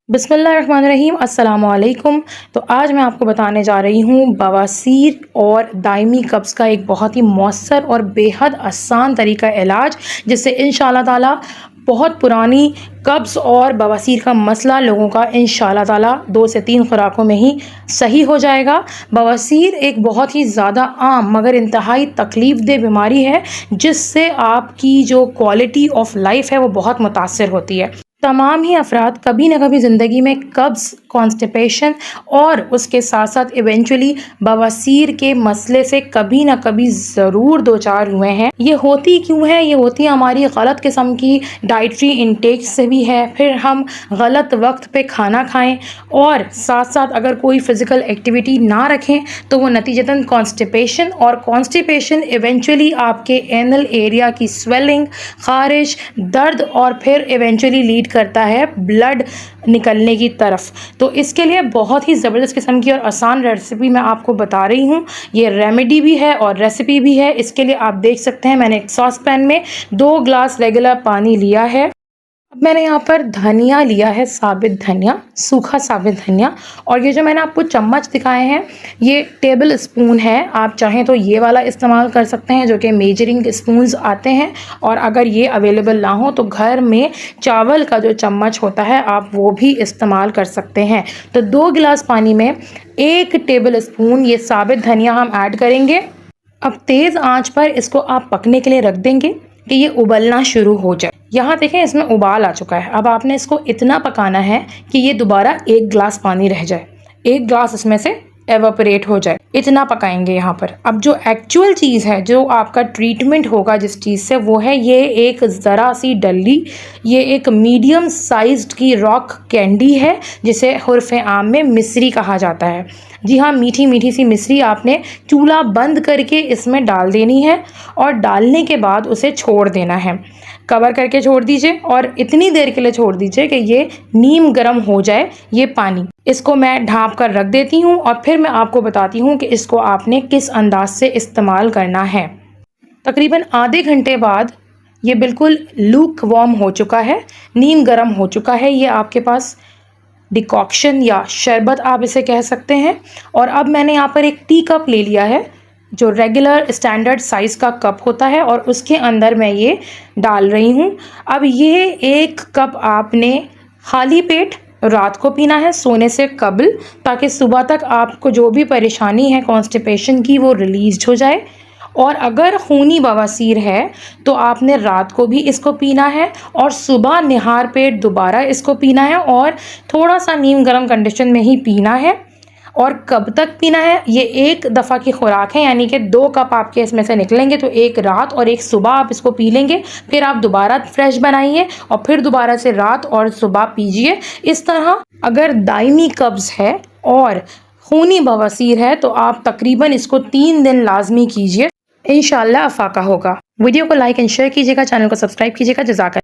बिस्मिल्लाहिर्रहमानिर्रहीम अस्सलामुअलैकुम। तो आज मैं आपको बताने जा रही हूँ बवासीर और दायमी कब्ज़ का एक बहुत ही मौसर और बेहद आसान तरीका इलाज, जिससे इंशाअल्लाह ताला बहुत पुरानी कब्ज़ और बवासीर का मसला लोगों का इंशाअल्लाह ताला 2 से 3 खुराकों में ही सही हो जाएगा। बवासीर एक बहुत ही ज़्यादा आम मगर इंतहाई तकलीफ़ दह बीमारी है, जिससे आपकी जो क्वालिटी ऑफ लाइफ है वो बहुत मुतासर होती है। तमाम ही अफ़राद कभी ना कभी ज़िंदगी में कब्ज़, कॉन्स्टिपेशन और उसके साथ साथ इवेंचुअली बवासीर के मसले से कभी ना कभी ज़रूर दो चार हुए हैं। ये होती क्यों है? ये होती हमारी गलत किस्म की डाइटरी इंटेक से भी है। फिर हम गलत वक्त पे खाना खाएं और साथ साथ अगर कोई फ़िज़िकल एक्टिविटी ना रखें तो वो नतीजतन कॉन्स्टिपेशन, और कॉन्स्टिपेशन इवेंचुअली आपके एनल एरिया की स्वेलिंग, ख़ारिश, दर्द और फिर इवेंचुअली लीड करता है ब्लड निकलने की तरफ। तो इसके लिए बहुत ही ज़बरदस्त किस्म की और आसान रेसिपी मैं आपको बता रही हूँ। ये रेमेडी भी है और रेसिपी भी है। इसके लिए आप देख सकते हैं मैंने एक सॉस पैन में 2 ग्लास रेगुलर पानी लिया है। अब मैंने यहाँ पर धनिया लिया है, साबित धनिया, सूखा साबित धनिया, और ये जो मैंने आपको चम्मच दिखाए हैं ये टेबल स्पून है। आप चाहें तो ये वाला इस्तेमाल कर सकते हैं जो कि मेजरिंग स्पून्स आते हैं, और अगर ये अवेलेबल ना हो तो घर में चावल का जो चम्मच होता है आप वो भी इस्तेमाल कर सकते हैं। तो 2 गिलास पानी में 1 टेबल स्पून ये साबित धनिया हम ऐड करेंगे। अब तेज़ आंच पर इसको आप पकने के लिए रख देंगे कि ये उबलना शुरू हो जाए। यहाँ देखें इसमें उबाल आ चुका है। अब आपने इसको इतना पकाना है कि ये दोबारा 1 ग्लास पानी रह जाए, 1 ग्लास इसमें से एवापोरेट हो जाए, इतना पकाएंगे यहाँ पर। अब जो एक्चुअल चीज़ है, जो आपका ट्रीटमेंट होगा जिस चीज़ से, वो है ये एक ज़रा सी डल्ली, ये एक मीडियम साइज्ड की रॉक कैंडी है जिसे हुर्फ़ आम में मिस्री कहा जाता है। जी हाँ, मीठी मीठी सी मिस्री आपने चूल्हा बंद करके इसमें डाल देनी है, और डालने के बाद उसे छोड़ देना है। कवर करके छोड़ दीजिए और इतनी देर के लिए छोड़ दीजिए कि ये नीम गर्म हो जाए ये पानी। इसको मैं ढाँप कर रख देती हूँ और फिर मैं आपको बताती हूँ कि इसको आपने किस अंदाज से इस्तेमाल करना है। तकरीबन आधे घंटे बाद ये बिल्कुल लूक वार्म हो चुका है, नीम गर्म हो चुका है। ये आपके पास डिकॉक्शन या शरबत आप इसे कह सकते हैं। और अब मैंने यहाँ पर एक टी कप ले लिया है, जो रेगुलर स्टैंडर्ड साइज़ का कप होता है, और उसके अंदर मैं ये डाल रही हूँ। अब ये 1 कप आपने खाली पेट रात को पीना है सोने से कबल, ताकि सुबह तक आपको जो भी परेशानी है कॉन्स्टिपेशन की वो रिलीज़ हो जाए। और अगर खूनी बवासीर है तो आपने रात को भी इसको पीना है और सुबह निहार पेट दोबारा इसको पीना है, और थोड़ा सा नीम गर्म कंडीशन में ही पीना है। और कब तक पीना है? ये 1 दफ़ा की खुराक है, यानी कि 2 कप आपके इसमें से निकलेंगे, तो 1 रात और 1 सुबह आप इसको पी लेंगे। फिर आप दोबारा फ्रेश बनाइए और फिर दोबारा से रात और सुबह पीजिए। इस तरह अगर दायमी कब्ज़ है और खूनी बवासीर है तो आप तकरीबन इसको 3 दिन लाजमी कीजिए, इंशाअल्लाह अफाका होगा। वीडियो को लाइक एंड शेयर कीजिएगा, चैनल को सब्सक्राइब कीजिएगा। जज़ाक